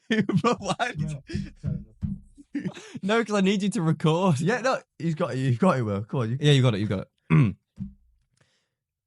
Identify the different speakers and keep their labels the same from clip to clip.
Speaker 1: Bro, why did
Speaker 2: No, because I need you to record.
Speaker 1: Yeah, no, you've got it, Will. Come on.
Speaker 2: Yeah, you got it.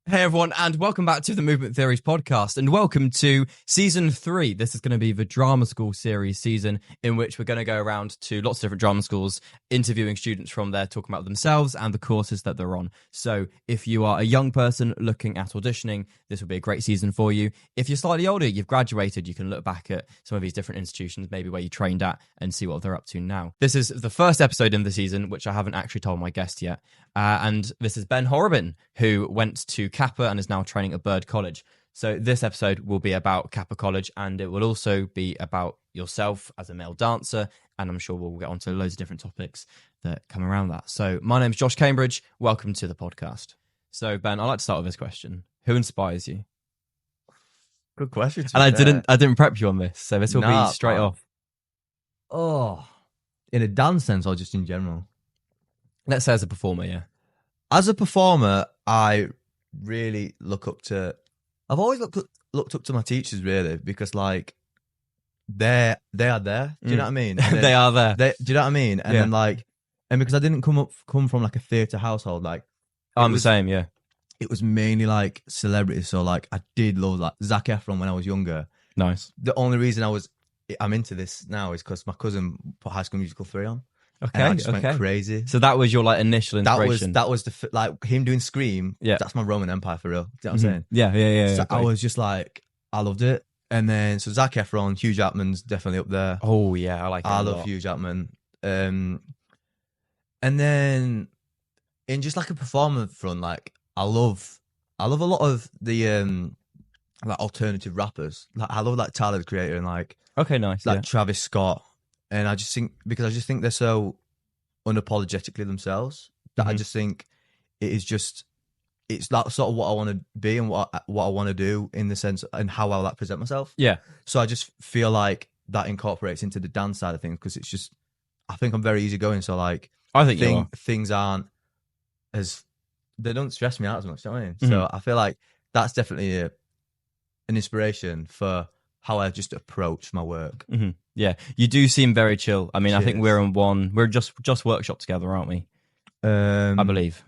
Speaker 2: Hey everyone, and welcome back to the Movement Theories podcast, and welcome to season 3. This is going to be the drama school series season, in which we're going to go around to lots of different drama schools, interviewing students from there, talking about themselves and the courses that they're on. So if you are a young person looking at auditioning, this will be a great season for you. If you're slightly older, you've graduated, you can look back at some of these different institutions, maybe where you trained at, and see what they're up to now. This is the first episode in the season, which I haven't actually told my guest yet. And this is Ben Horobin, who went to CAPA and is now training at Bird College. So this episode will be about CAPA College, and it will also be about yourself as a male dancer, and I'm sure we'll get onto loads of different topics that come around that. So my name's Josh Cambridge. Welcome to the podcast. So Ben, I'd like to start with this question. Who inspires you?
Speaker 1: Good question.
Speaker 2: And I didn't prep you on this, so this will be straight off.
Speaker 1: Oh, in a dance sense or just in general?
Speaker 2: Let's say as a performer, yeah.
Speaker 1: As a performer, I really look up to... I've always looked up to my teachers, really, because, like, they are there. Do you know what I mean?
Speaker 2: They are there.
Speaker 1: Do you know what I mean? And then, like... And because I didn't come from, like, a theatre household, like...
Speaker 2: I'm the same, yeah.
Speaker 1: It was mainly, like, celebrities. So, like, I did love, like, Zac Efron when I was younger.
Speaker 2: Nice.
Speaker 1: The only reason I'm into this now is because my cousin put High School Musical 3 on.
Speaker 2: Okay,
Speaker 1: and I just went crazy.
Speaker 2: So that was your like initial inspiration.
Speaker 1: That was like him doing Scream.
Speaker 2: Yeah,
Speaker 1: that's my Roman Empire for real. Do you know what I'm saying?
Speaker 2: Yeah.
Speaker 1: So I was just like, I loved it. And then so Zac Efron, Hugh Jackman's definitely up there.
Speaker 2: Oh yeah, I
Speaker 1: love Hugh Jackman. And then in just like a performance front, like I love a lot of the like alternative rappers. Like I love like Tyler the Creator and like
Speaker 2: nice,
Speaker 1: like Travis Scott. And I just think they're so unapologetically themselves that I just think it's that sort of what I want to be and what I want to do in the sense and how I like present myself.
Speaker 2: Yeah. So
Speaker 1: I just feel like that incorporates into the dance side of things because it's just I think I'm very easygoing. So like
Speaker 2: I think
Speaker 1: things aren't as they don't stress me out as much. Do you know what I mean? So I feel like that's definitely an inspiration for how I just approach my work.
Speaker 2: Yeah, you do seem very chill. I mean, cheers. I think we're just workshop together, aren't we? I believe.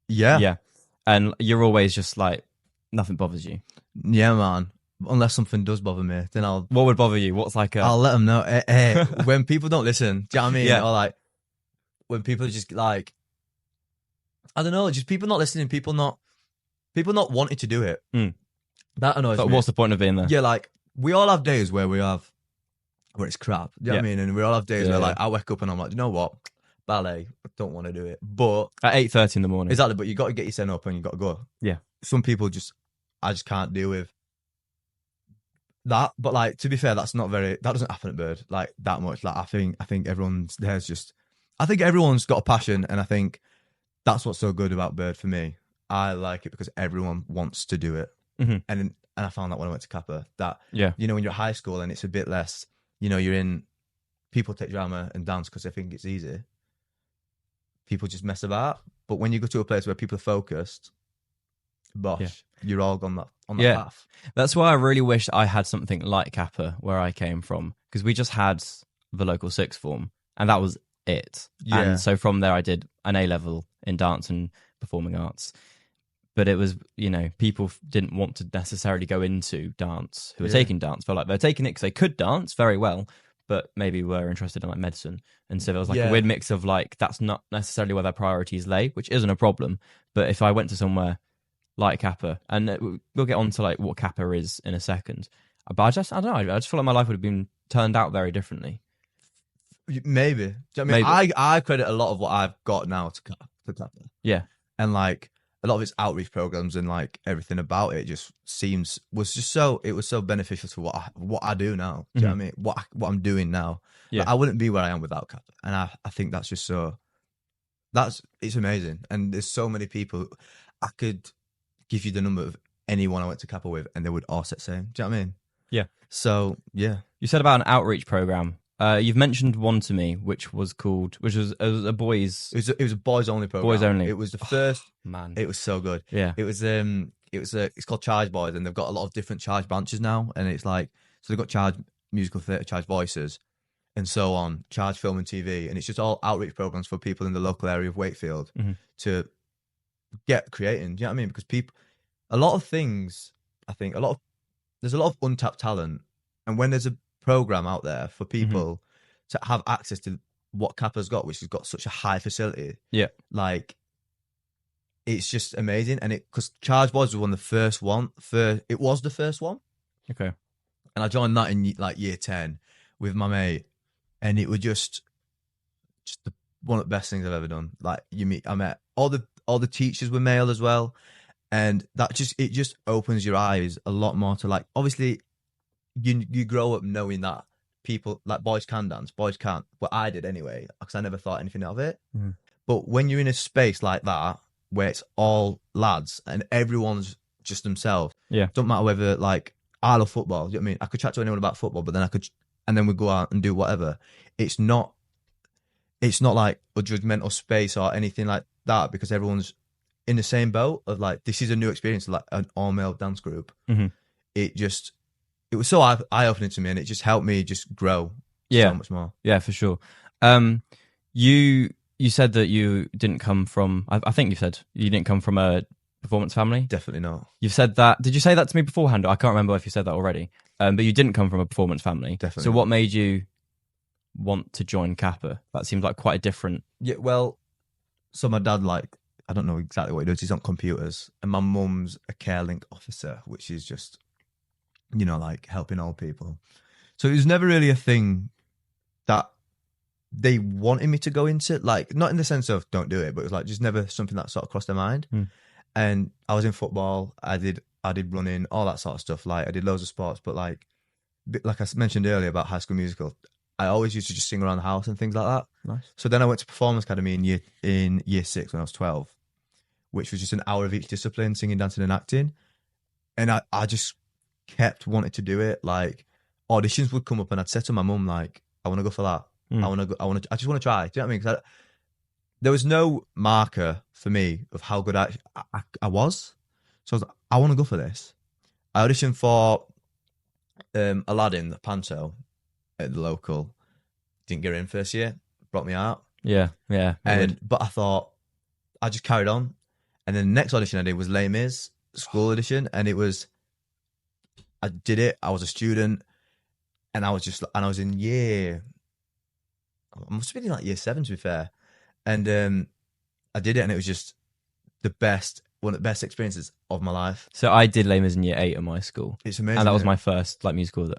Speaker 1: Yeah.
Speaker 2: And you're always just like, nothing bothers you.
Speaker 1: Yeah, man. Unless something does bother me, then I'll...
Speaker 2: What would bother you? What's like
Speaker 1: I'll let them know. Hey, when people don't listen, do you know what I mean?
Speaker 2: Yeah.
Speaker 1: Or like, when people just like, I don't know, just people not listening, people not wanting to do it. That annoys me.
Speaker 2: What's the point of being there?
Speaker 1: Yeah, like, we all have days where it's crap. Do you know what I mean? And we all have days where like I wake up and I'm like, you know what? Ballet, I don't want to do it. But
Speaker 2: at 8:30 in the morning.
Speaker 1: Exactly, but you got to get yourself up and you got to go.
Speaker 2: Yeah.
Speaker 1: Some people I just can't deal with that. But like, to be fair, that doesn't happen at Bird like that much. Like I think everyone's got a passion, and I think that's what's so good about Bird for me. I like it because everyone wants to do it. And I found that when I went to CAPA, that, you know, when you're at high school and it's a bit less, you know, people take drama and dance because they think it's easy. People just mess about. But when you go to a place where people are focused, you're all on that path.
Speaker 2: That's why I really wish I had something like CAPA where I came from, because we just had the local sixth form and that was it. Yeah. And so from there I did an A-level in dance and performing arts. But it was, you know, people didn't want to necessarily go into dance who were taking dance. Felt like they're taking it because they could dance very well, but maybe were interested in like medicine. And so there was like a weird mix of like, that's not necessarily where their priorities lay, which isn't a problem. But if I went to somewhere like CAPA, and we'll get on to like what CAPA is in a second, but I don't know, I just feel like my life would have been turned out very differently.
Speaker 1: Maybe. Do you know what I mean? I credit a lot of what I've got now to CAPA.
Speaker 2: Yeah.
Speaker 1: And like, a lot of its outreach programs and like everything about it was so beneficial to what I do now. Do you know what I mean? What I'm doing now. Yeah. Like, I wouldn't be where I am without CAPA. And I think that's just it's amazing. And there's so many people. I could give you the number of anyone I went to CAPA with and they would all say the same. Do you know what I mean?
Speaker 2: Yeah.
Speaker 1: So yeah.
Speaker 2: You said about an outreach program. You've mentioned one to me, which was a boys.
Speaker 1: It was a boys only program.
Speaker 2: Boys only.
Speaker 1: It was the first.
Speaker 2: Man,
Speaker 1: it was so good.
Speaker 2: Yeah.
Speaker 1: It's called Charge Boys, and they've got a lot of different Charge branches now. And it's like, so they've got Charge musical theatre, charge voices, and so on, charge film and TV, and it's just all outreach programs for people in the local area of Wakefield to get creating. Do you know what I mean? Because a lot of things, I think, there's a lot of untapped talent, and when there's a program out there for people to have access to what CAPA's got, which has got such a high facility, like, it's just amazing. And because Charge Boys was it was the first one.
Speaker 2: Okay.
Speaker 1: And I joined that in like year 10 with my mate, and it was just one of the best things I've ever done. Like, I met all the teachers were male as well, and it just opens your eyes a lot more to, like, obviously you grow up knowing that people, like, boys can dance, boys can't. Well, I did anyway, because I never thought anything of it. But when you're in a space like that where it's all lads and everyone's just themselves, don't matter whether, like, I love football. Do you know what I mean? I could chat to anyone about football, but then and then we go out and do whatever. It's not like a judgmental space or anything like that, because everyone's in the same boat of, like, this is a new experience, like an all-male dance group. It was so eye-opening to me, and it just helped me just grow so much more.
Speaker 2: Yeah, for sure. You said that you didn't come from, I think you said you didn't come from a performance family.
Speaker 1: Definitely not.
Speaker 2: You've said that. Did you say that to me beforehand? I can't remember if you said that already. But you didn't come from a performance family.
Speaker 1: Definitely.
Speaker 2: So what made you want to join CAPA? That seems like quite a different...
Speaker 1: Yeah, well, so my dad, like, I don't know exactly what he does. He's on computers. And my mum's a care link officer, which is just, you know, like, helping old people. So it was never really a thing that they wanted me to go into, like, not in the sense of don't do it, but it was like just never something that sort of crossed their mind. And I was in football, I did running, all that sort of stuff. Like, I did loads of sports, but like I mentioned earlier about High School Musical, I always used to just sing around the house and things like that.
Speaker 2: Nice.
Speaker 1: So then I went to Performance Academy in year 6 when I was 12, which was just an hour of each discipline, singing, dancing and acting. And I just kept wanting to do it. Like, auditions would come up and I'd say to my mum, like, I want to go for that. I just want to try. Do you know what I mean? 'Cause there was no marker for me of how good I was. So I was like, I want to go for this. I auditioned for Aladdin, the panto, at the local. Didn't get in first year. Brought me out.
Speaker 2: Yeah.
Speaker 1: But I thought, I just carried on. And then the next audition I did was Les Mis, school audition. And I did it. I was a student. And I was in I must have been in like year 7, to be fair. And I did it, and it was just one of the best experiences of my life.
Speaker 2: So I did Les Mis in year 8 at my school.
Speaker 1: It's amazing.
Speaker 2: And that was my first, like, musical.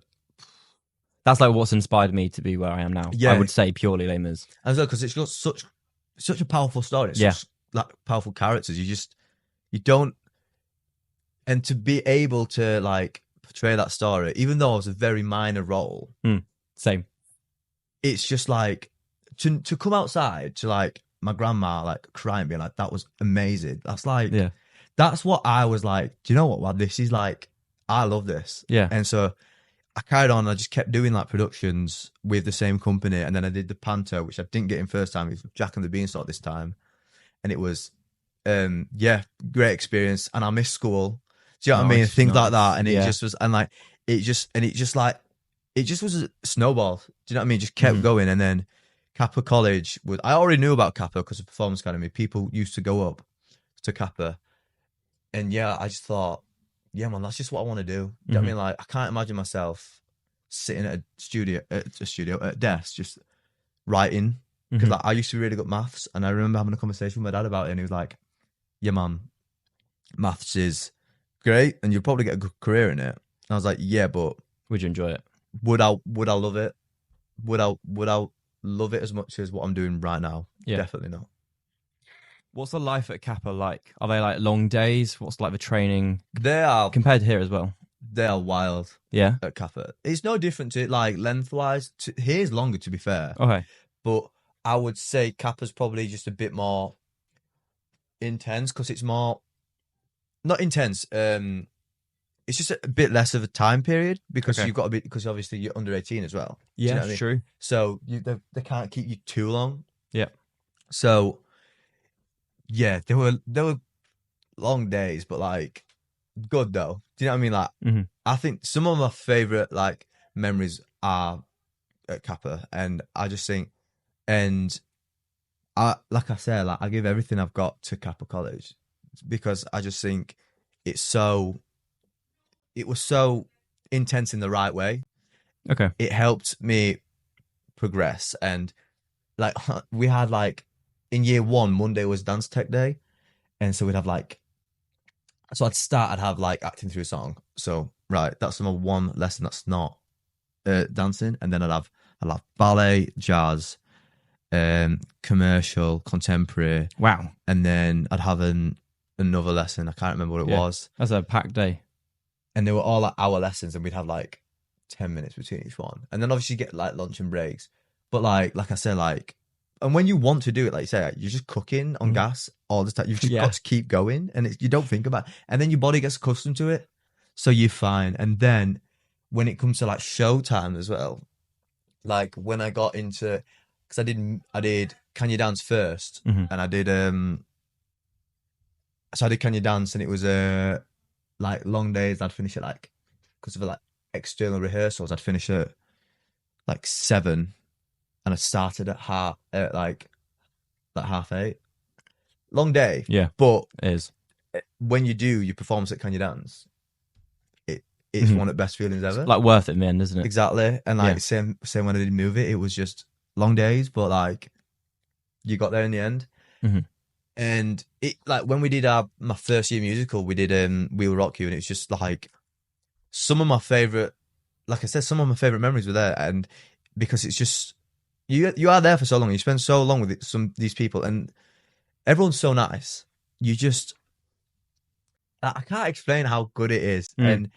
Speaker 2: That's like what's inspired me to be where I am now.
Speaker 1: Yeah.
Speaker 2: I would say purely Les Mis.
Speaker 1: As well, because it's got such a powerful story. It's such, like, powerful characters. You don't, and to be able to, like, portray that story, even though it was a very minor role.
Speaker 2: Same.
Speaker 1: It's just like to come outside to, like, my grandma, like, crying, being like, that was amazing. That's like, that's what I was like, do you know what? Well, this is like, I love this.
Speaker 2: Yeah.
Speaker 1: And so I carried on. I just kept doing, like, productions with the same company. And then I did the panto, which I didn't get in first time. It was Jack and the Beanstalk this time. And it was, great experience. And I missed school. Do you know what I mean? Things like that. And it just was, and like, it just was a snowball. Do you know what I mean? Just kept going. And then CAPA College I already knew about CAPA because of Performance Academy. People used to go up to CAPA. And I just thought, yeah, man, that's just what I want to do. Do you know what I mean? Like, I can't imagine myself sitting at a desk, just writing. Because like, I used to be really good at maths. And I remember having a conversation with my dad about it. And he was like, yeah, man, maths is great. And you'll probably get a good career in it. And I was like, yeah, but
Speaker 2: would you enjoy it?
Speaker 1: Would I love it? Would I love it as much as what I'm doing right now?
Speaker 2: Yeah.
Speaker 1: Definitely not.
Speaker 2: What's the life at CAPA like? Are they like long days? What's like the training?
Speaker 1: They are
Speaker 2: compared to here as well.
Speaker 1: They are wild.
Speaker 2: Yeah.
Speaker 1: At CAPA, it's no different to, like, lengthwise. Here's longer, to be fair.
Speaker 2: Okay.
Speaker 1: But I would say CAPA's probably just a bit more intense because it's more not intense. It's just a bit less of a time period because you've got to be, because obviously you're under 18 as well.
Speaker 2: Yeah,
Speaker 1: you know what I mean?
Speaker 2: True.
Speaker 1: So they can't keep you too long.
Speaker 2: Yeah.
Speaker 1: So yeah, there were long days, but, like, good though. Do you know what I mean? Like, I think some of my favorite, like, memories are at CAPA, and I just think, and like I said, like I give everything I've got to CAPA College because I just think it was so intense in the right way.
Speaker 2: Okay.
Speaker 1: It helped me progress, and like we had like in year 1, Monday was dance tech day, and so we'd have like, so I'd have like acting through a song. So right, that's my one lesson that's not dancing, and then I'd have ballet, jazz, commercial, contemporary.
Speaker 2: Wow.
Speaker 1: And then I'd have another lesson. I can't remember what it was.
Speaker 2: That's a packed day.
Speaker 1: And they were all like hour lessons, and we'd have like 10 minutes between each one. And then obviously you get like lunch and breaks. But like I said, like, and when you want to do it, like you say, you're just cooking on gas all the time. You've just got to keep going, and you don't think about it. And then your body gets accustomed to it. So you're fine. And then when it comes to like show time as well, like when I got into, because I did Can You Dance first, and I did so I did Can You Dance, and it was like long days. I'd finish at like, because of like external rehearsals, I'd finish at like 7, and I started at like 8:30. Long day,
Speaker 2: Yeah,
Speaker 1: but
Speaker 2: it is.
Speaker 1: When you do your performance at Can You Dance, it's one of the best feelings ever.
Speaker 2: It's like worth it in the end, isn't it?
Speaker 1: Exactly, and like same when I did Move It, it was just long days, but like you got there in the end. And it, like when we did my first year musical, we did We Will Rock You, and it's just like some of my favorite, like I said, some of my favorite memories were there, and because it's just you are there for so long, you spend so long with these people, and everyone's so nice. You just, I can't explain how good it is, and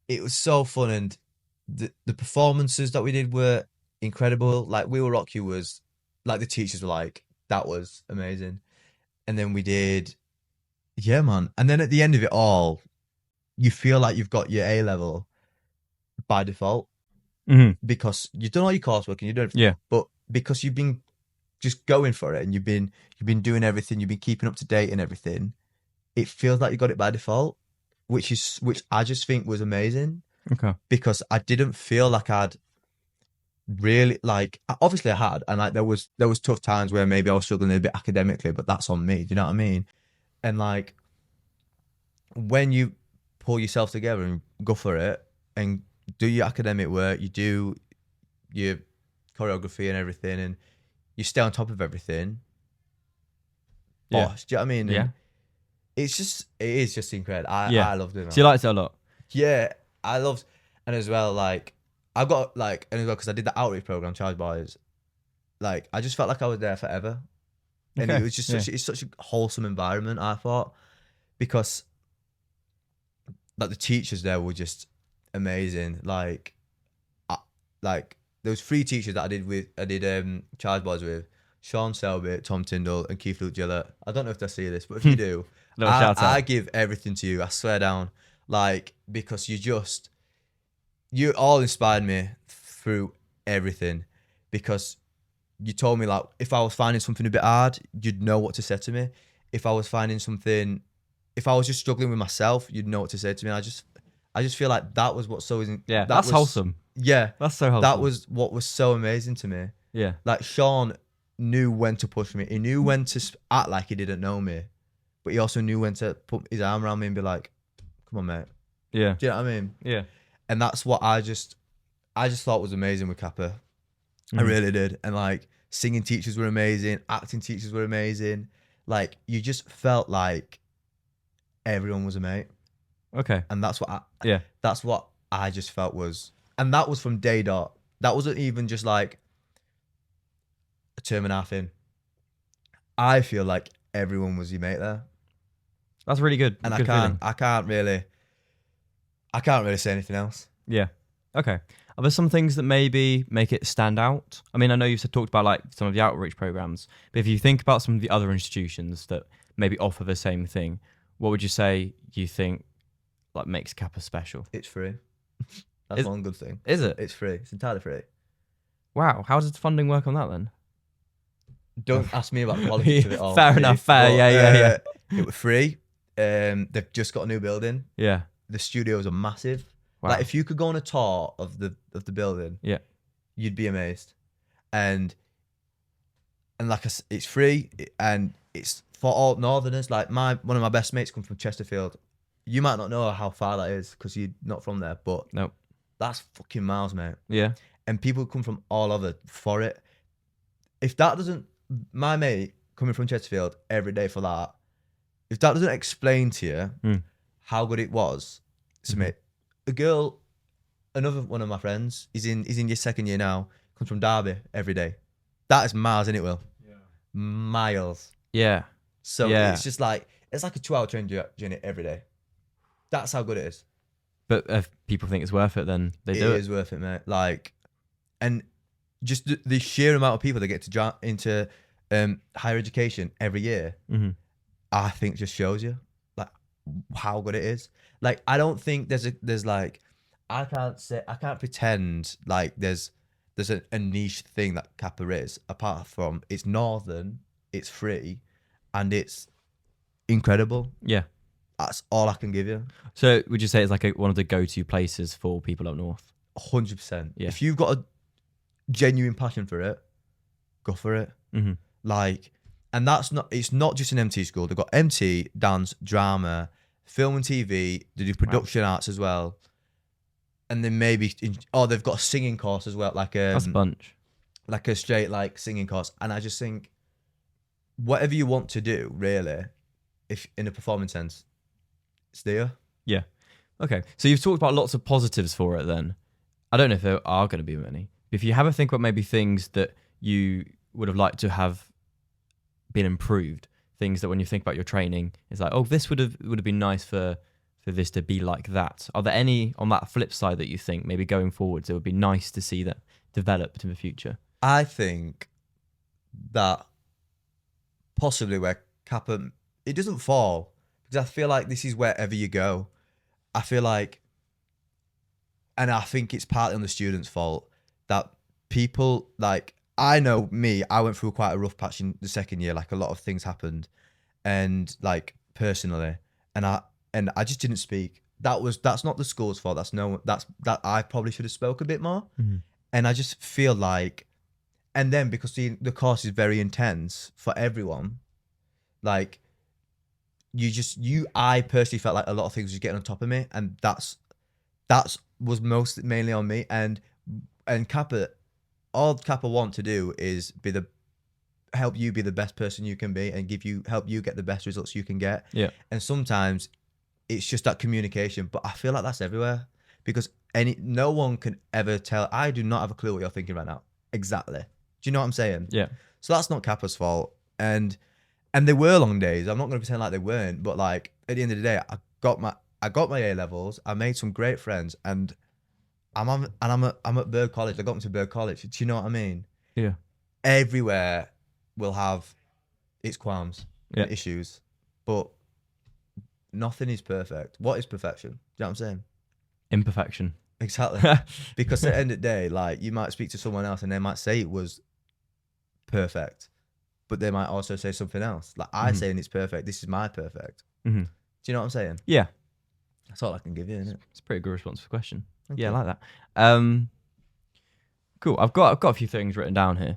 Speaker 1: it was so fun, and the performances that we did were incredible. Like We Will Rock You was like, the teachers were like, that was amazing. And then we did, yeah, man. And then at the end of it all, you feel like you've got your A level by default because you've done all your coursework and you've done everything.
Speaker 2: Yeah.
Speaker 1: But because you've been just going for it, and you've been doing everything, you've been keeping up to date and everything, it feels like you got it by default, which I just think was amazing.
Speaker 2: Okay.
Speaker 1: Because I didn't feel like I'd really, like, obviously I had, and like there was tough times where maybe I was struggling a bit academically, but that's on me. Do you know what I mean? And like when you pull yourself together and go for it and do your academic work, you do your choreography and everything, and you stay on top of everything.
Speaker 2: Yeah.
Speaker 1: Oh, do you know what I mean?
Speaker 2: Yeah.
Speaker 1: And it is just incredible. I loved it, man.
Speaker 2: So you liked it a lot?
Speaker 1: Yeah, I loved, and as well, like I've got like, and as well, because I did the outreach program, Charge Boys, like I just felt like I was there forever, and it was just such a wholesome environment, I thought, because like the teachers there were just amazing. Like there was 3 teachers that I did Charge Boys with: Sean Selby, Tom Tyndall, and Keith Luke Gillett. I don't know if they see this, but if you do, I give everything to you. I swear down, like, because you all inspired me through everything, because you told me, like, if I was finding something a bit hard, you'd know what to say to me. If I was just struggling with myself, you'd know what to say to me. I just feel like that was what's so,
Speaker 2: that's wholesome.
Speaker 1: Yeah,
Speaker 2: that's so wholesome.
Speaker 1: That was what was so amazing to me.
Speaker 2: Yeah,
Speaker 1: like Sean knew when to push me. He knew when to act like he didn't know me, but he also knew when to put his arm around me and be like, "Come on, mate."
Speaker 2: Yeah,
Speaker 1: do you know what I mean?
Speaker 2: Yeah.
Speaker 1: And that's what I just thought was amazing with CAPA. I really did. And like singing teachers were amazing, acting teachers were amazing. Like you just felt like everyone was a mate.
Speaker 2: Okay.
Speaker 1: And that's what I just felt was, and that was from day dot. That wasn't even just like a term and a half in. I feel like everyone was your mate there.
Speaker 2: That's really good.
Speaker 1: And
Speaker 2: good
Speaker 1: I can't really say anything else.
Speaker 2: Yeah. Okay. Are there some things that maybe make it stand out? I mean, I know you've talked about like some of the outreach programs, but if you think about some of the other institutions that maybe offer the same thing, what would you say you think like makes CAPA special?
Speaker 1: It's free. That's one good thing.
Speaker 2: Is it?
Speaker 1: It's free. It's entirely free.
Speaker 2: Wow. How does funding work on that then?
Speaker 1: Don't ask me about the politics of it all.
Speaker 2: Fair enough. Fair. Yeah.
Speaker 1: It was free. They've just got a new building.
Speaker 2: Yeah.
Speaker 1: The studios are massive.
Speaker 2: Wow.
Speaker 1: Like if you could go on a tour of the building,
Speaker 2: Yeah.
Speaker 1: you'd be amazed. And like it's free and it's for all Northerners. Like one of my best mates come from Chesterfield. You might not know how far that is because you're not from there, but
Speaker 2: Nope.
Speaker 1: that's fucking miles, mate.
Speaker 2: Yeah.
Speaker 1: And people come from all over for it. If that doesn't, my mate coming from Chesterfield every day for that, if that doesn't explain to you how good it was, so mate, a girl, another one of my friends, is in your second year now, comes from Derby every day. That is miles, isn't it, Will? Yeah. Miles.
Speaker 2: Yeah.
Speaker 1: So it's just like, it's like a 2-hour train journey every day. That's how good it is.
Speaker 2: But if people think it's worth it, then they do it.
Speaker 1: It is worth it, mate. Like, and just the sheer amount of people that get to into higher education every year, I think just shows you like how good it is. Like, I don't think there's like, I can't pretend like there's a niche thing that CAPA is, apart from it's Northern, it's free, and it's incredible.
Speaker 2: Yeah.
Speaker 1: That's all I can give you.
Speaker 2: So would you say it's like one of the go-to places for people up north?
Speaker 1: 100%.
Speaker 2: Yeah.
Speaker 1: If you've got a genuine passion for it, go for it. Like, and it's not just an MT school. They've got MT, dance, drama, film and TV. They do production arts as well. And then maybe, they've got a singing course as well. Like
Speaker 2: That's a bunch.
Speaker 1: Like a straight like singing course. And I just think whatever you want to do, really, if in a performing sense, it's there.
Speaker 2: Yeah. Okay. So you've talked about lots of positives for it then. I don't know if there are going to be many. But if you have a think about maybe things that you would have liked to have been improved, things that when you think about your training, it's like, oh, this would have been nice for this to be like that. Are there any on that flip side that you think maybe going forwards it would be nice to see that developed in the future?
Speaker 1: I think that possibly where CAPA, it doesn't fall, because I feel like this is wherever you go. I feel like, and I think it's partly on the students' fault, that people, like, I know me, I went through quite a rough patch in the second year. Like, a lot of things happened, and like personally, and I just didn't speak. That's not the school's fault. That I probably should have spoke a bit more. And I just feel like, and then because the course is very intense for everyone, like, I personally felt like a lot of things was getting on top of me, and that was mainly on me. And CAPA, all CAPA want to do is help you be the best person you can be, and help you get the best results you can get.
Speaker 2: Yeah.
Speaker 1: And sometimes it's just that communication, but I feel like that's everywhere, because no one can ever tell. I do not have a clue what you're thinking right now. Exactly. Do you know what I'm saying?
Speaker 2: Yeah.
Speaker 1: So that's not CAPA's fault. And they were long days. I'm not going to pretend like they weren't, but like at the end of the day, I got my A levels. I made some great friends, and I'm at Bird College. I got into Bird College. Do you know what I mean?
Speaker 2: Yeah.
Speaker 1: Everywhere will have its qualms and issues, but nothing is perfect. What is perfection? Do you know what I'm saying?
Speaker 2: Imperfection.
Speaker 1: Exactly. Because at the end of the day, like, you might speak to someone else and they might say it was perfect, but they might also say something else. Like, I saying it's perfect. This is my perfect. Do you know what I'm saying?
Speaker 2: Yeah.
Speaker 1: That's all I can give you, isn't it?
Speaker 2: It's a pretty good response to the question.
Speaker 1: Okay.
Speaker 2: Yeah, I like that. Cool. I've got a few things written down here.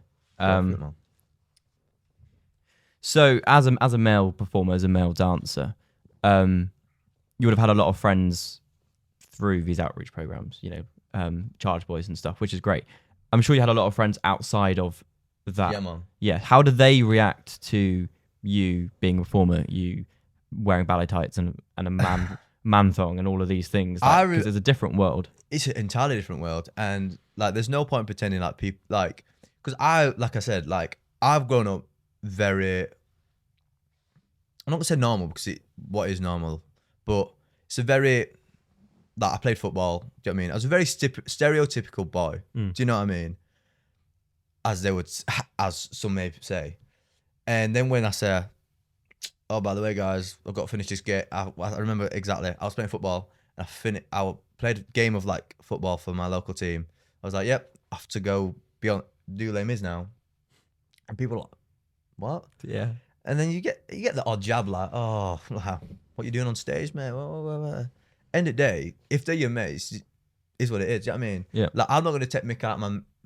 Speaker 2: So as a male performer, as a male dancer, you would have had a lot of friends through these outreach programs, Charge Boys and stuff, which is great. I'm sure you had a lot of friends outside of that.
Speaker 1: Yeah, man.
Speaker 2: Yeah. How did they react to you being a performer, you wearing ballet tights and a man thong and all of these things? Because it's a different world. It's
Speaker 1: an entirely different world, and like, there's no point pretending like people, like, because I've grown up very, I'm not gonna say normal, because what is normal, but it's a very, like, I played football. Do you know what I mean? I was a very stereotypical boy. Do you know what I mean? As some may say. And then when I say, oh, by the way, guys, I've got to finish this game. I remember exactly. I was playing football, and I played a game of like football for my local team. I was like, yep, I have to go do Les Mis now. And people are like, what?
Speaker 2: Yeah.
Speaker 1: And then you get the odd jab, like, oh, what you doing on stage, mate? End of the day, if they're your mates, is what it is. Do you know what I mean?
Speaker 2: Yeah.
Speaker 1: Like, I'm not going to take mick out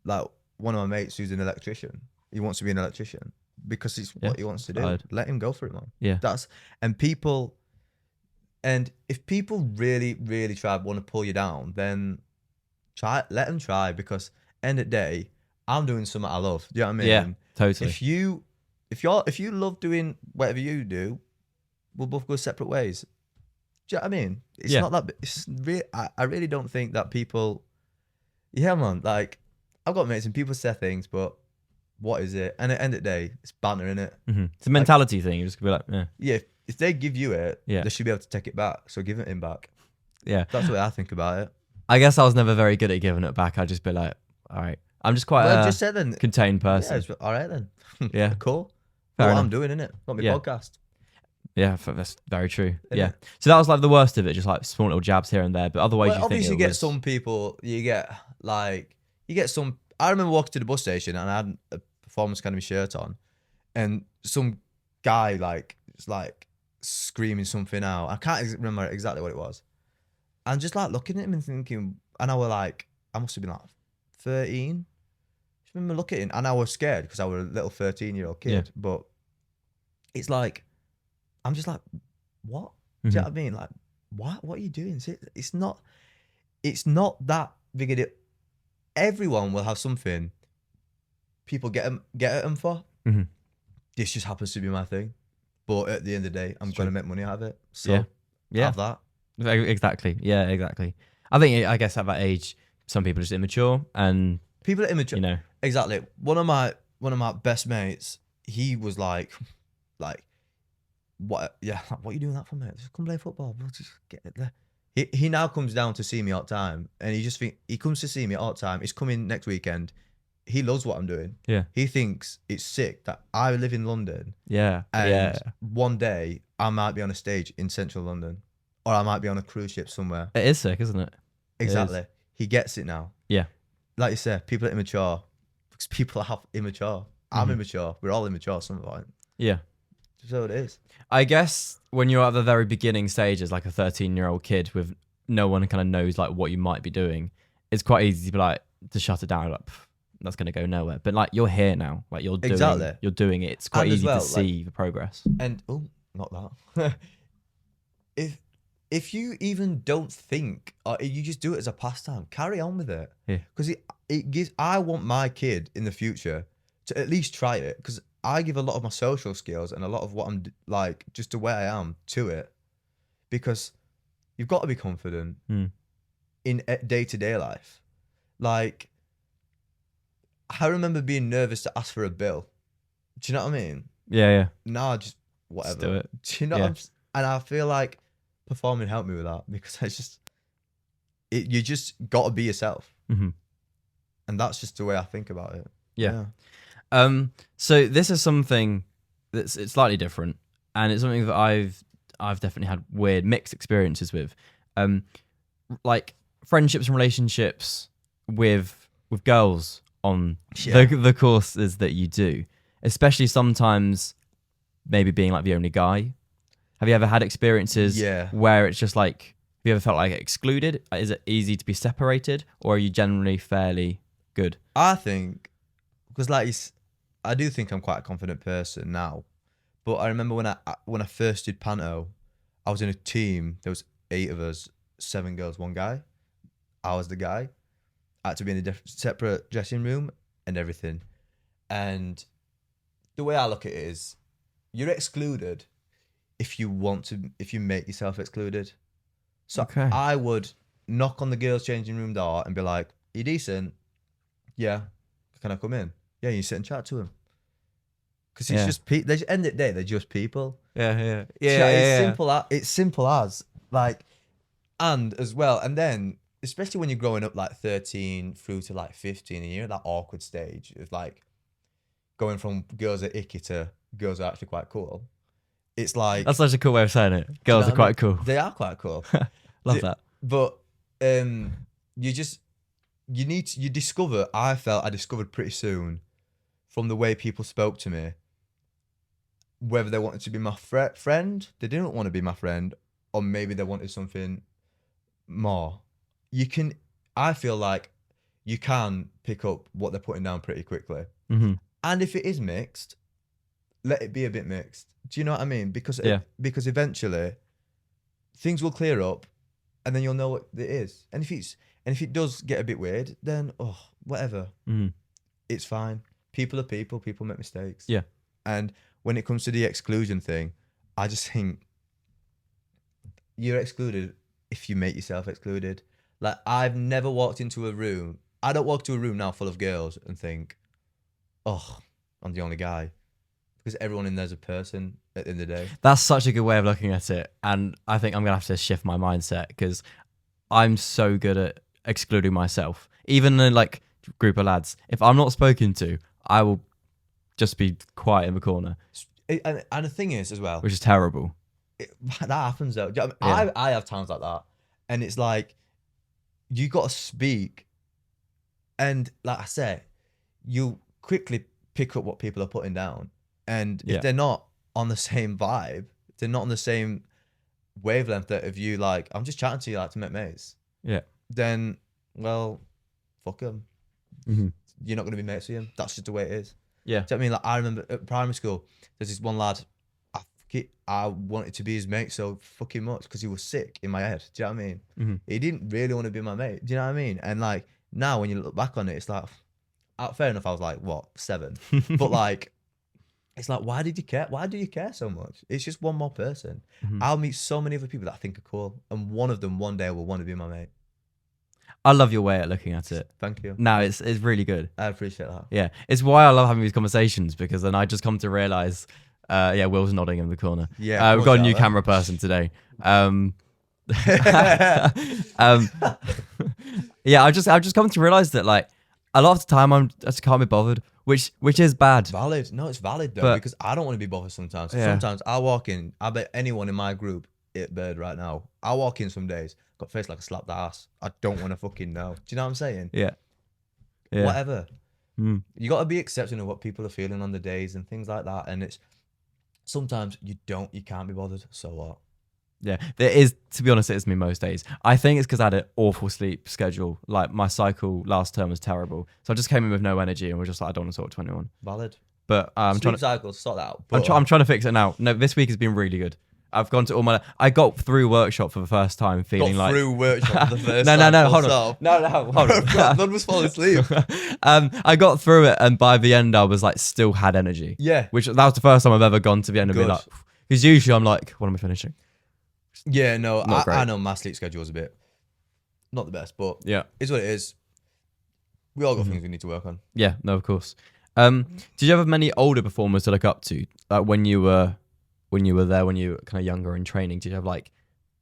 Speaker 1: like one of my mates who's an electrician. He wants to be an electrician because it's what he wants to do. Let him go for it, man.
Speaker 2: Yeah.
Speaker 1: And if people really, really want to pull you down, then let them try, because end of the day, I'm doing something I love. Do you know what I mean?
Speaker 2: Yeah, totally.
Speaker 1: If you love doing whatever you do, we'll both go separate ways. Do you know what I mean? It's not that. It's really. I really don't think that people. Yeah, man. Like, I've got mates and people say things, but what is it? And at the end of the day, it's banter, innit?
Speaker 2: Mm-hmm. It's a mentality thing. You just be like,
Speaker 1: yeah. If they give you it,
Speaker 2: Yeah.
Speaker 1: they should be able to take it back. So give it him back.
Speaker 2: Yeah.
Speaker 1: That's the way I think about it.
Speaker 2: I guess I was never very good at giving it back. I'd just be like, all right. I'm just quite a
Speaker 1: just said then.
Speaker 2: contained person.
Speaker 1: Yeah, all right then.
Speaker 2: Yeah.
Speaker 1: Cool.
Speaker 2: Fair
Speaker 1: What
Speaker 2: enough.
Speaker 1: I'm doing, innit? Not my
Speaker 2: Yeah.
Speaker 1: podcast.
Speaker 2: Yeah, that's very true.
Speaker 1: Isn't
Speaker 2: Yeah.
Speaker 1: it?
Speaker 2: So that was like the worst of it, just like small little jabs here and there. But otherwise,
Speaker 1: Well,
Speaker 2: you think
Speaker 1: obviously,
Speaker 2: it
Speaker 1: you get
Speaker 2: was...
Speaker 1: some people. You get some. I remember walking to the bus station and I had a Performance Academy shirt on, and some guy was screaming something out. I can't remember exactly what it was. And just like looking at him and thinking, and I must have been like 13. Just remember looking at him, and I was scared because I was a little 13-year-old kid.
Speaker 2: Yeah.
Speaker 1: But it's like, I'm just like, what? Do you know what I mean? Like, what are you doing? It's not that big a deal. Everyone will have something people get at them for.
Speaker 2: Mm-hmm.
Speaker 1: This just happens to be my thing. But at the end of the day, I'm going to make money out of it. So
Speaker 2: Yeah.
Speaker 1: have that.
Speaker 2: Exactly. Yeah, exactly. I guess at that age, some people are just immature, and
Speaker 1: People are immature.
Speaker 2: you know,
Speaker 1: Exactly. One of my best mates, he was like, what? Yeah, what are you doing that for, mate? Just come play football. Bro. Just get it there. He now comes down to see me all the time, and he comes to see me all the time. He's coming next weekend. He loves what I'm doing.
Speaker 2: Yeah.
Speaker 1: He thinks it's sick that I live in London.
Speaker 2: Yeah.
Speaker 1: And one day I might be on a stage in central London, or I might be on a cruise ship somewhere.
Speaker 2: It is sick, isn't it?
Speaker 1: Exactly. He gets it now.
Speaker 2: Yeah.
Speaker 1: Like you said, people are immature because people are immature. I'm immature. We're all immature at some point.
Speaker 2: Yeah.
Speaker 1: So it is.
Speaker 2: I guess when you're at the very beginning stages, like a 13-year-old kid with no one kind of knows like what you might be doing, it's quite easy to be like, to shut it down. Like, that's going to go nowhere. But like, you're here now. Like, you're doing it. It's quite easy to see the progress.
Speaker 1: And not that. If you even don't think, or you just do it as a pastime, carry on with it.
Speaker 2: Yeah.
Speaker 1: Because it gives. I want my kid in the future to at least try it, because I give a lot of my social skills and a lot of what I'm like, just the way I am, to it, because you've got to be confident in day-to-day life. Like, I remember being nervous to ask for a bill. Do you know what I mean?
Speaker 2: Yeah.
Speaker 1: Now I just whatever.
Speaker 2: Just do it.
Speaker 1: Do you know? And I feel like performing helped me with that, because you just got to be yourself, and that's just the way I think about it.
Speaker 2: Yeah. So this is something it's slightly different, and it's something that I've definitely had weird mixed experiences with, like friendships and relationships with girls on the courses that you do, especially sometimes maybe being like the only guy. Have you ever had experiences where it's just like, have you ever felt like excluded? Is it easy to be separated, or are you generally fairly good?
Speaker 1: I think, because I do think I'm quite a confident person now, but I remember when I first did Panto, I was in a team. There was 8 of us, 7 girls, 1 guy. I was the guy. I had to be in a separate dressing room and everything. And the way I look at it is, you're excluded if you make yourself excluded. So I would knock on the girls' changing room door and be like, "Are you decent? Yeah. Can I come in? Yeah, you sit and chat to them." Because it's just people. At the end of the day, they're just people.
Speaker 2: Yeah.
Speaker 1: It's simple as like, and as well, and then especially when you're growing up like 13 through to like 15, and you're at that awkward stage of like going from girls are icky to girls are actually quite cool. It's like,
Speaker 2: that's such a cool way of saying it. Girls are quite cool.
Speaker 1: They are quite cool.
Speaker 2: Love that.
Speaker 1: But you discover. I felt I discovered pretty soon from the way people spoke to me whether they wanted to be my friend, they didn't want to be my friend, or maybe they wanted something more. I feel like you can pick up what they're putting down pretty quickly.
Speaker 2: Mm-hmm.
Speaker 1: And if it is mixed, let it be a bit mixed. Do you know what I mean? Because eventually things will clear up, and then you'll know what it is. And if it does get a bit weird, then whatever.
Speaker 2: Mm-hmm.
Speaker 1: It's fine. People are people. People make mistakes.
Speaker 2: Yeah.
Speaker 1: And when it comes to the exclusion thing, I just think you're excluded if you make yourself excluded. Like, I've never walked into a room. I don't walk to a room now full of girls and think, oh, I'm the only guy. Because everyone in there's a person at the end of the day.
Speaker 2: That's such a good way of looking at it. And I think I'm going to have to shift my mindset because I'm so good at excluding myself. Even in like group of lads, if I'm not spoken to, I will just be quiet in the corner.
Speaker 1: And the thing is as well,
Speaker 2: which is terrible.
Speaker 1: That happens though. I have times like that. And it's like, you got to speak. And like I said, you quickly pick up what people are putting down. And if they're not on the same vibe, they're not on the same wavelength of you, like, I'm just chatting to you like to make mates.
Speaker 2: Yeah.
Speaker 1: Then, well, fuck them.
Speaker 2: Mm-hmm.
Speaker 1: You're not going to be mates with him. That's just the way it is.
Speaker 2: Yeah.
Speaker 1: Do you know what I mean? Like, I remember at primary school, there's this one lad, I wanted to be his mate so fucking much because he was sick in my head. Do you know what I mean?
Speaker 2: Mm-hmm.
Speaker 1: He didn't really want to be my mate. Do you know what I mean? And like, now when you look back on it, it's like, fair enough, I was like, what, 7? But like, it's like, why did you care? Why do you care so much? It's just one more person.
Speaker 2: Mm-hmm.
Speaker 1: I'll meet so many other people that I think are cool. And one of them one day will want to be my mate.
Speaker 2: I love your way at looking at it.
Speaker 1: Thank you.
Speaker 2: No, it's really good.
Speaker 1: I appreciate that.
Speaker 2: Yeah. It's why I love having these conversations because then I just come to realise, Will's nodding in the corner.
Speaker 1: Yeah.
Speaker 2: We've got a new camera person today. Yeah, I've just come to realise that like a lot of the time I just can't be bothered, which is bad.
Speaker 1: Valid. No, it's valid though, because I don't want to be bothered sometimes.
Speaker 2: Yeah.
Speaker 1: Sometimes I walk in, I bet anyone in my group, it bird right now. I walk in some days, got face like a slapped ass. I don't want to fucking know. Do you know what I'm saying?
Speaker 2: Yeah. Yeah.
Speaker 1: Whatever.
Speaker 2: Mm.
Speaker 1: You got to be accepting of what people are feeling on the days and things like that. And it's sometimes you can't be bothered. So what?
Speaker 2: Yeah, there is, to be honest, it is me most days. I think it's because I had an awful sleep schedule. Like, my cycle last term was terrible. So I just came in with no energy and was just like, I don't want to talk to anyone.
Speaker 1: Valid.
Speaker 2: But I'm trying to
Speaker 1: cycles, sort that out.
Speaker 2: I'm trying to fix it now. No, this week has been really good. I've gone to all my... I got through workshop for the first time feeling like...
Speaker 1: through workshop for the first
Speaker 2: No,
Speaker 1: time.
Speaker 2: hold on. No, hold on.
Speaker 1: None was falling asleep.
Speaker 2: I got through it and by the end I was like, still had energy.
Speaker 1: Yeah.
Speaker 2: Which, that was the first time I've ever gone to the end and been like... Because usually I'm like, what am I finishing?
Speaker 1: Yeah, no,
Speaker 2: I
Speaker 1: know my sleep schedule is a bit not the best, but
Speaker 2: yeah,
Speaker 1: it's what it is. We all got things we need to work on.
Speaker 2: Yeah, no, of course. Did you have many older performers to look up to? Like when you were there, when you were kind of younger in training, did you have like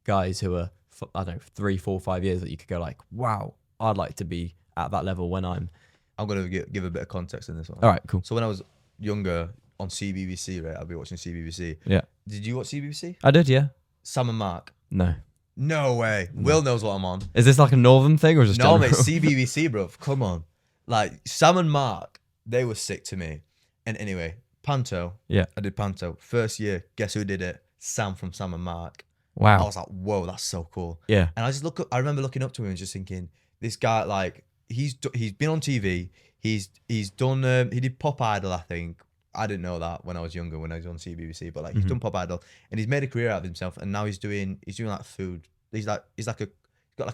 Speaker 2: guys who were, I don't know, 3, 4, 5 years that you could go like, wow, I'd like to be at that level when I'm
Speaker 1: going to give a bit of context in this one.
Speaker 2: All right, cool.
Speaker 1: So when I was younger on CBBC, right, I'd be watching CBBC.
Speaker 2: Yeah.
Speaker 1: Did you watch CBBC?
Speaker 2: I did, yeah.
Speaker 1: Sam and Mark.
Speaker 2: No
Speaker 1: way. No. Will knows what I'm on.
Speaker 2: Is this like a northern thing or just
Speaker 1: no,
Speaker 2: general?
Speaker 1: mate? CBBC, bro. Come on. Like Sam and Mark, they were sick to me. And anyway, Panto.
Speaker 2: Yeah.
Speaker 1: I did Panto. First year, guess who did it? Sam from Sam and Mark.
Speaker 2: Wow.
Speaker 1: I was like, whoa, that's so cool.
Speaker 2: Yeah.
Speaker 1: And I remember looking up to him and just thinking, this guy, like, he's been on TV. He's done. He did Pop Idol, I think. I didn't know that when I was younger, when I was on CBBC, but like he's done Pop Idol and he's made a career out of himself, and now he's doing like food. He's got like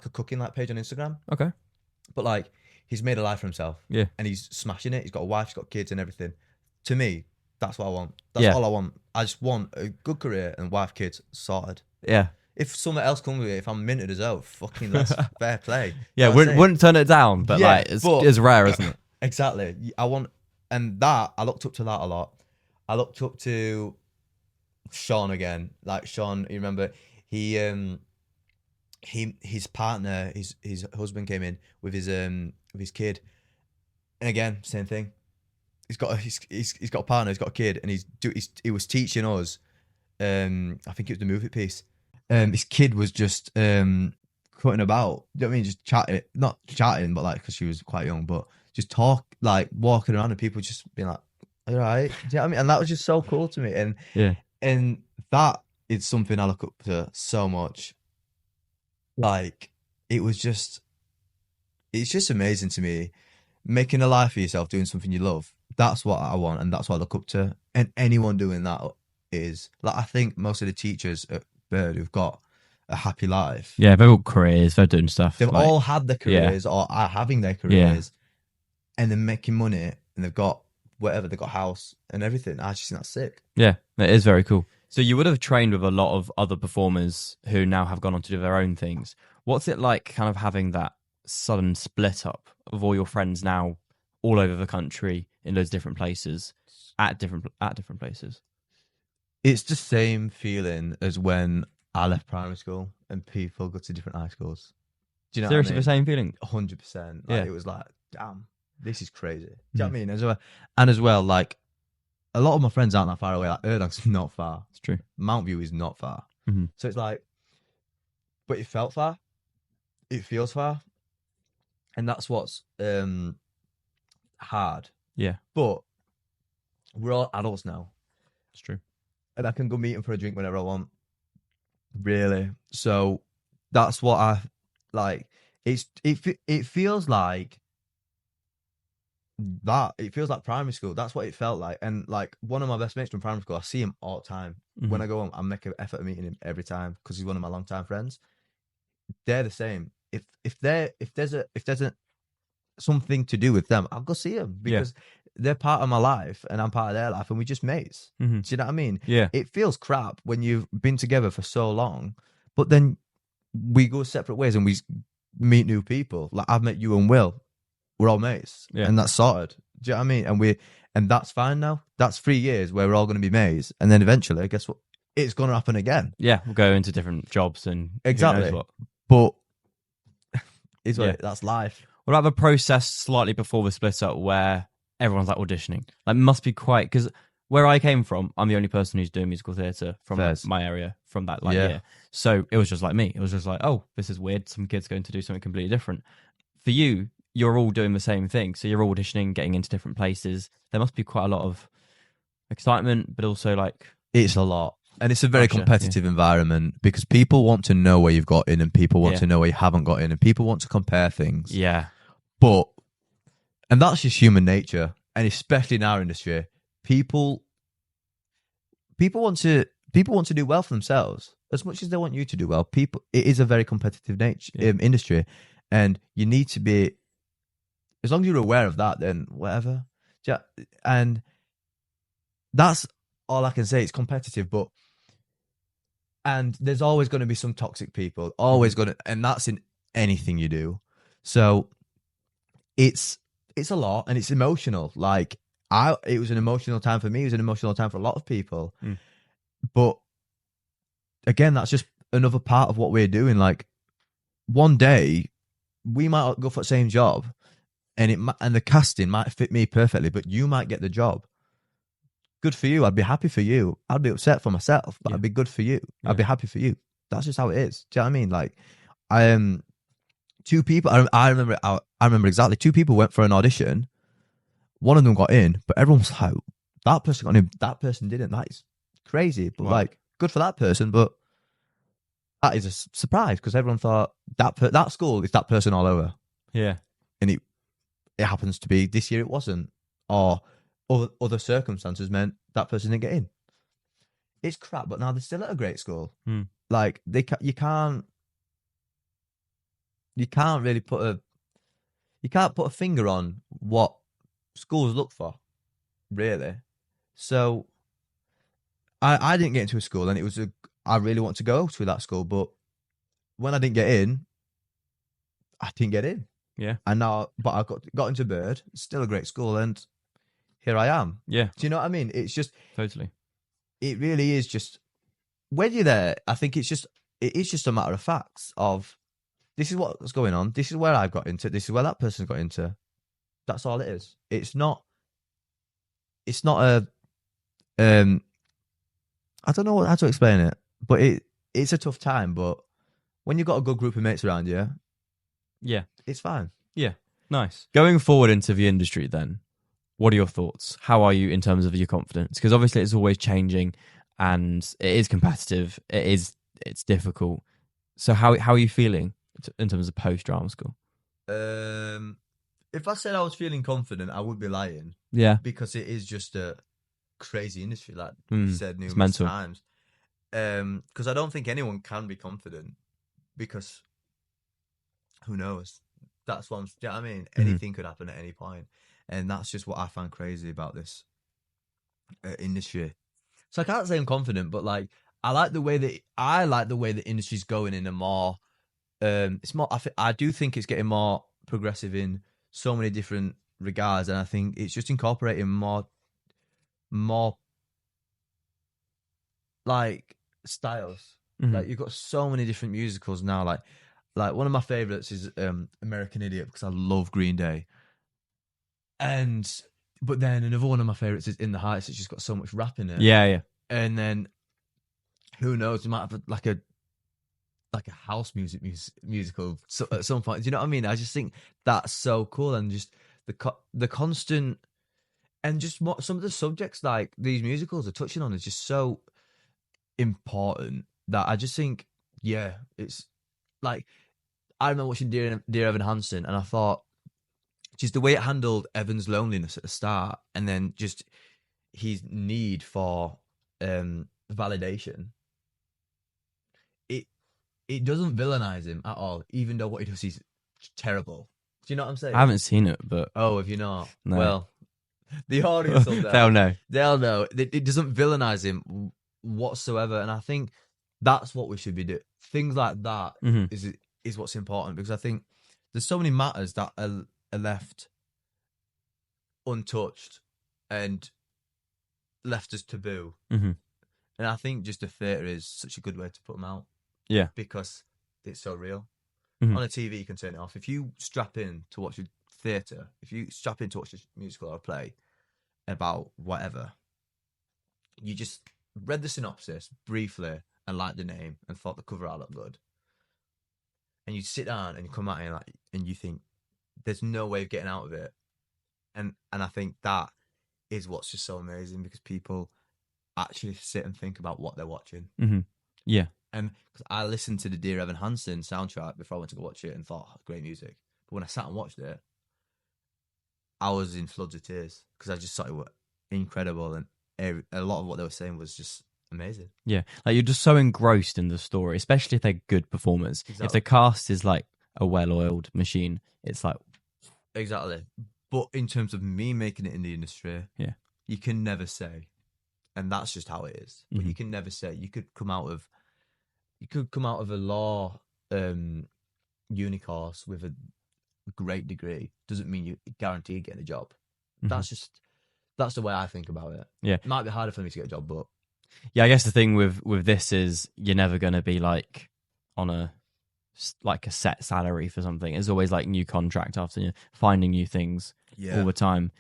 Speaker 1: a cooking like page on Instagram.
Speaker 2: Okay.
Speaker 1: But like he's made a life for himself.
Speaker 2: Yeah.
Speaker 1: And he's smashing it. He's got a wife, he's got kids and everything. To me, that's what I want. That's all I want. I just want a good career and wife, kids sorted.
Speaker 2: Yeah.
Speaker 1: If someone else comes with it, if I'm minted as well, fucking that's fair play.
Speaker 2: Yeah, wouldn't turn it down, but like it's rare, isn't it?
Speaker 1: Exactly. And that, I looked up to that a lot. I looked up to Sean again. Like Sean, you remember, his partner, his husband came in with his kid. And again, same thing. He's got a partner, he's got a kid, and he was teaching us, I think it was the movie piece. His kid was just cutting about. You know what I mean? Just chatting, not chatting, but like, because she was quite young, but just walking around and people just being like, "All right," do you know what I mean? And that was just so cool to me. And that is something I look up to so much. Like, it was just it's just amazing to me. Making a life for yourself, doing something you love. That's what I want, and that's what I look up to. And anyone doing that is like, I think most of the teachers at Bird who've got a happy life,
Speaker 2: Yeah, they've got careers, they're doing stuff.
Speaker 1: they've
Speaker 2: like,
Speaker 1: all had their careers or are having their careers, and they're making money, and they've got whatever, they've got a house and everything. I just think that's sick.
Speaker 2: Yeah, it is very cool. So you would have trained with a lot of other performers who now have gone on to do their own things. What's it like kind of having that sudden split up of all your friends now all over the country in those different places at different places?
Speaker 1: It's the same feeling as when I left primary school and people go to different high schools. Do you know
Speaker 2: Seriously,
Speaker 1: what I mean?
Speaker 2: the same feeling?
Speaker 1: 100%.
Speaker 2: Yeah.
Speaker 1: It was like, damn, this is crazy. Do you know what I mean? As well, like, a lot of my friends aren't that far away. Like, Erdog's not far.
Speaker 2: It's true.
Speaker 1: Mount View is not far.
Speaker 2: Mm-hmm.
Speaker 1: So it's like, but it felt far. It feels far. And that's what's hard.
Speaker 2: Yeah.
Speaker 1: But we're all adults now.
Speaker 2: It's true.
Speaker 1: And I can go meet them for a drink whenever I want. Really. So that's what I like. It feels like that. It feels like primary school. That's what it felt like. And like one of my best mates from primary school, I see him all the time.
Speaker 2: Mm-hmm.
Speaker 1: When I go home, I make an effort of meeting him every time because he's one of my longtime friends. They're the same. If there's something to do with them, I'll go see them because they're part of my life and I'm part of their life, and we're just mates.
Speaker 2: Mm-hmm.
Speaker 1: Do you know what I mean?
Speaker 2: Yeah.
Speaker 1: It feels crap when you've been together for so long, but then we go separate ways and we meet new people. Like I've met you and Will, we're all mates, and that's sorted. Do you know what I mean? And that's fine now. That's 3 years where we're all going to be mates, and then eventually, guess what? It's going to happen again.
Speaker 2: Yeah, we'll go into different jobs and
Speaker 1: exactly.
Speaker 2: Who knows what.
Speaker 1: But it's that's life.
Speaker 2: What about the process slightly before the split up where everyone's like auditioning? Like, must be quite, because where I came from, I'm the only person who's doing musical theatre from my area from that year. So it was just like me. It was just like, oh, this is weird. Some kid's going to do something completely different. For you, you're all doing the same thing. So you're auditioning, getting into different places. There must be quite a lot of excitement, but also like...
Speaker 1: It's a lot. And it's a very competitive environment because people want to know where you've got in and people want to know where you haven't got in and people want to compare things.
Speaker 2: Yeah.
Speaker 1: And that's just human nature. And especially in our industry, people want to do well for themselves as much as they want you to do well. It is a very competitive industry, and you need to be, as long as you're aware of that, then whatever. And that's all I can say. It's competitive, and there's always going to be some toxic people, and that's in anything you do. So it's a lot, and it's emotional. Like it was an emotional time for me. It was an emotional time for a lot of people. But again, that's just another part of what we're doing. Like one day we might go for the same job, and the casting might fit me perfectly, but you might get the job. Good for you. I'd be happy for you. I'd be upset for myself, but I'd be good for you. I'd be happy for you. That's just how it is. Do you know what I mean? Like, two people. I remember exactly. Two people went for an audition. One of them got in, but everyone was like, "That person got in. That person didn't." That is crazy. But like, good for that person. But that is a surprise because everyone thought that school is that person all over.
Speaker 2: Yeah,
Speaker 1: and it happens to be this year. It wasn't, or other circumstances meant that person didn't get in. It's crap, but now they're still at a great school. Like you can't really put a finger on what schools look for, really. So I didn't get into a school, and I really want to go to that school, but when I didn't get in, I didn't get in.
Speaker 2: Yeah,
Speaker 1: and now, but I got into Bird. It's still a great school, and here I am.
Speaker 2: Yeah.
Speaker 1: Do you know what I mean? It's just...
Speaker 2: Totally.
Speaker 1: It really is just... When you're there, I think it is just a matter of facts of, this is what's going on, this is where I've got into, this is where that person's got into. That's all it is. It's not a... I don't know how to explain it, but it's a tough time, but when you've got a good group of mates around you, it's fine.
Speaker 2: Yeah. Nice. Going forward into the industry then, what are your thoughts? How are you in terms of your confidence? Because obviously it's always changing and it is competitive. It's difficult. So how are you feeling in terms of post-drama school?
Speaker 1: I if I said I was feeling confident, I would be lying.
Speaker 2: Yeah.
Speaker 1: Because it is just a crazy industry, like you said
Speaker 2: It's
Speaker 1: numerous
Speaker 2: mental.
Speaker 1: times. Because I don't think anyone can be confident, because who knows? That's what you know what I mean? Anything could happen at any point. And that's just what I find crazy about this industry. So I can't say I'm confident, but like I like the way the industry's going in a more it's more I do think it's getting more progressive in so many different regards, and I think it's just incorporating more like styles. Like you've got so many different musicals now. Like one of my favorites is American Idiot, because I love Green Day. But then another one of my favorites is In the Heights. It's just got so much rap in it.
Speaker 2: Yeah.
Speaker 1: And then who knows? We might have like a house musical at some point. Do you know what I mean? I just think that's so cool, and just the constant, and just some of the subjects like these musicals are touching on is just so important that I just think, yeah, it's like I remember watching Dear Evan Hansen, and I thought just the way it handled Evan's loneliness at the start, and then just his need for validation. It doesn't villainize him at all, even though what he does is terrible. Do you know what I'm saying?
Speaker 2: I haven't seen it, but
Speaker 1: Oh, have you not?
Speaker 2: No.
Speaker 1: Well, the audience will know.
Speaker 2: they'll know.
Speaker 1: They'll know. It doesn't villainize him whatsoever, and I think that's what we should be doing. Things like that is what's important, because I think there's so many matters that are left untouched and left as taboo, and I think just the theatre is such a good way to put them out.
Speaker 2: Yeah,
Speaker 1: because it's so real. On a TV, you can turn it off. If you strap in to watch a theatre, if you strap in to watch a musical or a play about whatever, you just read the synopsis briefly and liked the name and thought the cover art looked good, and you sit down and you come out and you think there's no way of getting out of it, and I think that is what's just so amazing, because people actually sit and think about what they're watching.
Speaker 2: Yeah.
Speaker 1: And because I listened to the Dear Evan Hansen soundtrack before I went to go watch it and thought, oh, great music. But when I sat and watched it, I was in floods of tears, because I just thought it was incredible, and a lot of what they were saying was just amazing.
Speaker 2: Yeah, like you're just so engrossed in the story, especially if they're good performers.
Speaker 1: Exactly.
Speaker 2: If the cast is like a well-oiled machine, it's like...
Speaker 1: Exactly. But in terms of me making it in the industry,
Speaker 2: yeah,
Speaker 1: you can never say, and that's just how it is. But you can never say. You could come out of a law uni course with a great degree. Doesn't mean you guarantee getting a job. That's the way I think about it.
Speaker 2: Yeah,
Speaker 1: it might be harder for me to get a job, but
Speaker 2: yeah, I guess the thing with this is you're never going to be like on a set salary for something. It's always like new contract after you're finding new things all the time,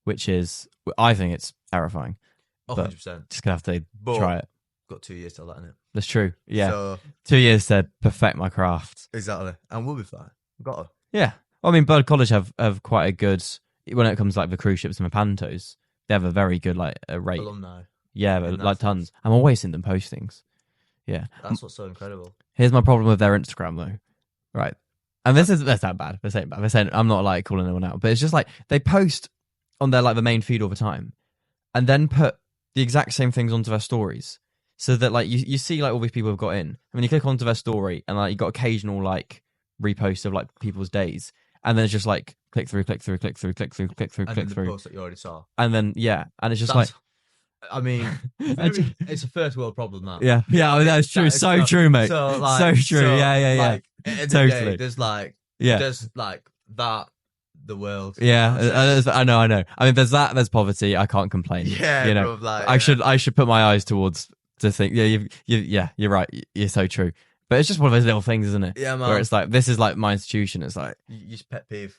Speaker 2: which is, I think it's terrifying.
Speaker 1: 100%.
Speaker 2: Just gonna have to try it.
Speaker 1: Got 2 years to learn it.
Speaker 2: That's true. Yeah,
Speaker 1: so,
Speaker 2: 2 years to perfect my craft.
Speaker 1: Exactly, and we'll be fine. Got to.
Speaker 2: Yeah, I mean, Bird College have quite a good, when it comes to like the cruise ships and the Pantos, they have a very good like rate.
Speaker 1: Alumni.
Speaker 2: Yeah, but like tons. I'm always seeing them post things. Yeah,
Speaker 1: that's what's so incredible.
Speaker 2: Here's my problem with their Instagram though, right? And that's not bad. They're saying bad. They're saying, I'm not like calling anyone out, but it's just like they post on their like the main feed all the time, and then put the exact same things onto their stories, so that like you see like all these people have got in. I mean, you click onto their story and like you got occasional like reposts of like people's days, and then it's just like click through, and then the
Speaker 1: post that you already saw,
Speaker 2: and then and it's just like.
Speaker 1: I mean, it's a first world problem, that.
Speaker 2: Yeah, that's true. So true, mate. So, true. Yeah.
Speaker 1: Like, totally. There's like that. The world.
Speaker 2: Yeah, I know. I mean, there's that. There's poverty. I can't complain.
Speaker 1: Yeah,
Speaker 2: you know.
Speaker 1: Bro, like,
Speaker 2: I should put my eyes towards to think. Yeah, you're right. You're so true. But it's just one of those little things, isn't it?
Speaker 1: Yeah, man.
Speaker 2: Where it's like, this is like my institution. It's like
Speaker 1: you just pet peeve.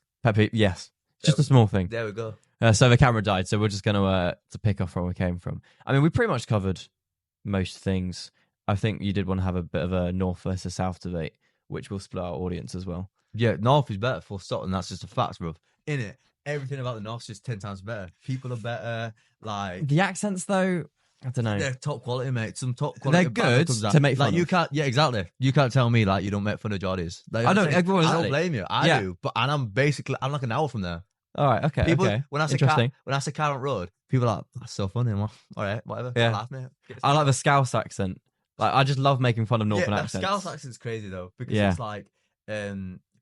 Speaker 2: Yes, just a small thing.
Speaker 1: There we go.
Speaker 2: So the camera died, so we're just going to pick off where we came from. I mean, we pretty much covered most things. I think you did want to have a bit of a North versus South debate, which will split our audience as well.
Speaker 1: Yeah, North is better, full stop, and that's just a fact, bro. In it, everything about the North's just 10 times better. People are better, like...
Speaker 2: The accents, though, I don't know.
Speaker 1: They're top quality, mate. Some top quality.
Speaker 2: They're good to make fun
Speaker 1: you
Speaker 2: of.
Speaker 1: can't. Yeah, exactly. You can't tell me like you don't make fun of Geordies. Like,
Speaker 2: I don't.
Speaker 1: I
Speaker 2: Exactly.
Speaker 1: don't blame you. I do. But I'm like an hour from there.
Speaker 2: All right. Okay.
Speaker 1: People,
Speaker 2: okay.
Speaker 1: when I say Carrot Road, people are like, that's so funny. I'm like, all right, whatever.
Speaker 2: Yeah.
Speaker 1: Laugh, mate.
Speaker 2: I like the Scouse accent. Like, I just love making fun of Northern accents.
Speaker 1: The Scouse accent's crazy though, because it's like,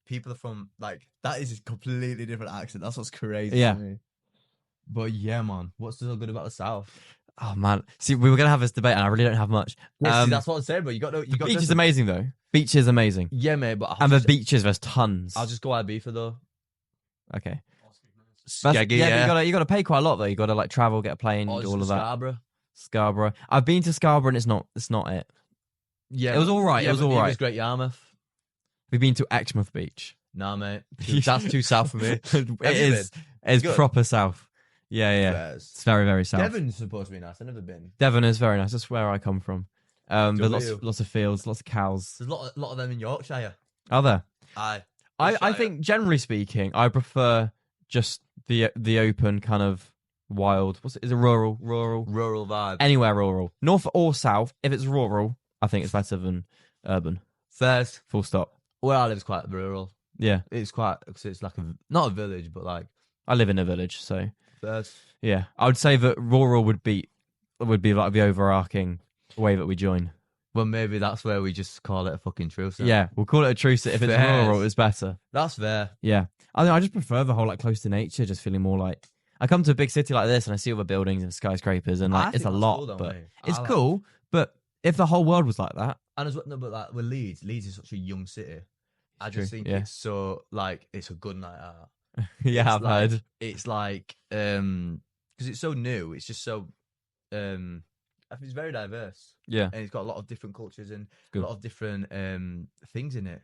Speaker 1: people are from like that is a completely different accent. That's what's crazy.
Speaker 2: Yeah.
Speaker 1: To me. But yeah, man, what's so good about the South?
Speaker 2: Oh man, see, we were gonna have this debate, and I really don't have much.
Speaker 1: See, that's what I'm saying, but you got to.
Speaker 2: Beach is amazing though. Beach is amazing.
Speaker 1: Yeah, mate, but
Speaker 2: the beaches, there's tons.
Speaker 1: I'll just go Ibiza though.
Speaker 2: Okay.
Speaker 1: Skeggy,
Speaker 2: but you gotta pay quite a lot though. You gotta like travel, get a plane, do all of that. Scarborough. I've been to Scarborough, and it's not it.
Speaker 1: Yeah,
Speaker 2: it was all right.
Speaker 1: Yeah,
Speaker 2: it was all right.
Speaker 1: It was Great Yarmouth.
Speaker 2: We've been to Exmouth Beach.
Speaker 1: Nah, mate, that's too south for me.
Speaker 2: It is proper south. Yeah. It's very, very south.
Speaker 1: Devon's supposed to be nice. I've never been.
Speaker 2: Devon is very nice. That's where I come from. But lots of fields, lots of cows.
Speaker 1: There's a lot of them in Yorkshire.
Speaker 2: Are there?
Speaker 1: I
Speaker 2: think generally speaking, I prefer just the open kind of wild. Is it rural
Speaker 1: vibe?
Speaker 2: Anywhere rural, north or south. If it's rural, I think it's better than urban.
Speaker 1: First,
Speaker 2: full stop.
Speaker 1: Where I live is quite rural.
Speaker 2: Yeah,
Speaker 1: it's like not a village, but like
Speaker 2: I live in a village, so. Yeah, I would say that rural would be like the overarching way that we join.
Speaker 1: Well, maybe that's where we just call it a fucking truce.
Speaker 2: Yeah, we'll call it a truce. If it's rural, it's better.
Speaker 1: That's fair.
Speaker 2: Yeah, I just prefer the whole like close to nature, just feeling more like I come to a big city like this and I see all the buildings and skyscrapers and like it's a lot, cool, but it's cool. But if the whole world was like that,
Speaker 1: and as well, no, but like with Leeds is such a young city. I just think it's so like it's a good night out.
Speaker 2: Yeah, I've heard.
Speaker 1: It's like because it's so new. It's just so I think it's very diverse.
Speaker 2: Yeah,
Speaker 1: and it's got a lot of different cultures and a lot of different things in it.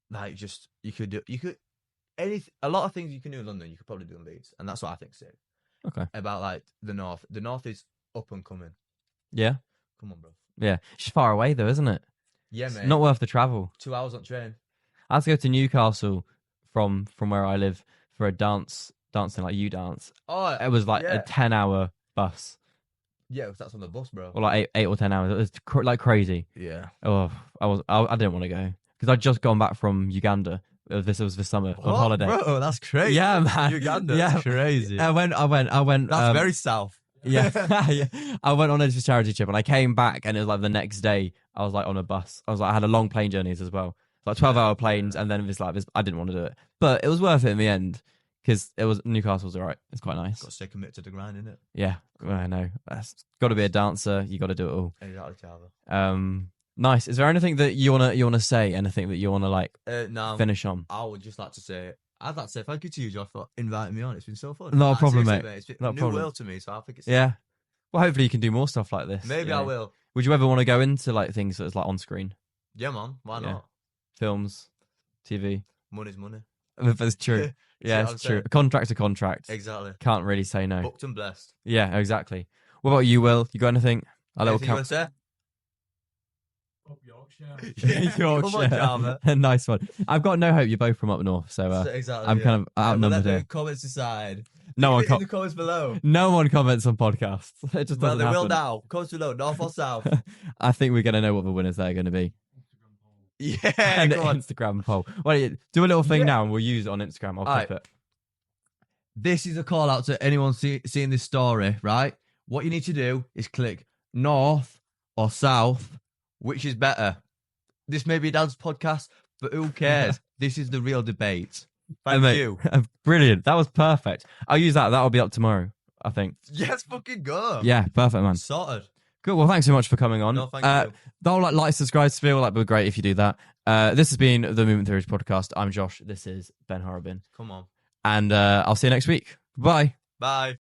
Speaker 1: Like just you could a lot of things you can do in London. You could probably do in Leeds, and that's what I think sick.
Speaker 2: Okay.
Speaker 1: About like the north. The north is up and coming.
Speaker 2: Yeah.
Speaker 1: Come on, bro.
Speaker 2: Yeah, it's far away though, isn't it?
Speaker 1: Yeah, mate.
Speaker 2: It's not worth the travel.
Speaker 1: 2 hours on train.
Speaker 2: I had to go to Newcastle from where I live for a dancing like you dance.
Speaker 1: Oh,
Speaker 2: it was like a 10-hour bus.
Speaker 1: Yeah, that's on the bus, bro.
Speaker 2: Or like 8 or 10 hours. It was like crazy.
Speaker 1: Yeah.
Speaker 2: Oh, I didn't want to go because I'd just gone back from Uganda. This was this summer on holiday.
Speaker 1: Bro, that's crazy.
Speaker 2: Yeah, man.
Speaker 1: Uganda,
Speaker 2: yeah,
Speaker 1: that's crazy.
Speaker 2: I went.
Speaker 1: That's very south.
Speaker 2: Yeah. I went on a charity trip and I came back and it was like the next day I was like on a bus. I had a long plane journeys as well. Like 12-hour planes, and then it's like I didn't want to do it, but it was worth it in the end because Newcastle's alright. It's quite nice.
Speaker 1: Got to stay committed to the grind, innit?
Speaker 2: Yeah, I know. That's got to be a dancer. You got to do it all.
Speaker 1: Exactly.
Speaker 2: Nice. Is there anything that you wanna say? Anything that you wanna like finish on?
Speaker 1: I would just like to say. I'd like to say thank you to you, Josh, for inviting me on. It's been so fun.
Speaker 2: Not a problem, mate.
Speaker 1: It's been a new world to me, so I think it's
Speaker 2: yeah. Well, hopefully you can do more stuff like this.
Speaker 1: Maybe I will.
Speaker 2: Would you ever want to go into like things that's like on screen?
Speaker 1: Yeah, man. Why not?
Speaker 2: Films, TV.
Speaker 1: Money's money.
Speaker 2: That's true. Yeah, it's true. Contract to contract.
Speaker 1: Exactly.
Speaker 2: Can't really say no.
Speaker 1: Booked and blessed.
Speaker 2: Yeah, exactly. What about you, Will? You got anything?
Speaker 1: Anything you want to say?
Speaker 3: Up Yorkshire.
Speaker 2: Yorkshire. Nice one. I've got no hope. You're both from up north, so I'm kind of outnumbered here.
Speaker 1: Let the comments decide.
Speaker 2: No one
Speaker 1: in the comments below.
Speaker 2: No one comments on podcasts. It just doesn't happen.
Speaker 1: Will now. Comments below, north or south.
Speaker 2: I think we're going to know what the winners there are going to be.
Speaker 1: Yeah,
Speaker 2: and Instagram poll. Well, do a little thing now, and we'll use it on Instagram. I'll clip it.
Speaker 1: This is a call out to anyone seeing this story, right? What you need to do is click north or south. Which is better? This may be Dad's podcast, but who cares? This is the real debate. Thank you.
Speaker 2: Brilliant. That was perfect. I'll use that. That'll be up tomorrow, I think.
Speaker 1: Yes, fucking go.
Speaker 2: Yeah, perfect, man.
Speaker 1: Sorted.
Speaker 2: Good. Well, thanks so much for coming on.
Speaker 1: No, thank you.
Speaker 2: The whole like, subscribe spiel, that'd be great if you do that. This has been the Movement Theories podcast. I'm Josh. This is Ben Horobin.
Speaker 1: Come on.
Speaker 2: And I'll see you next week. Bye.
Speaker 1: Bye.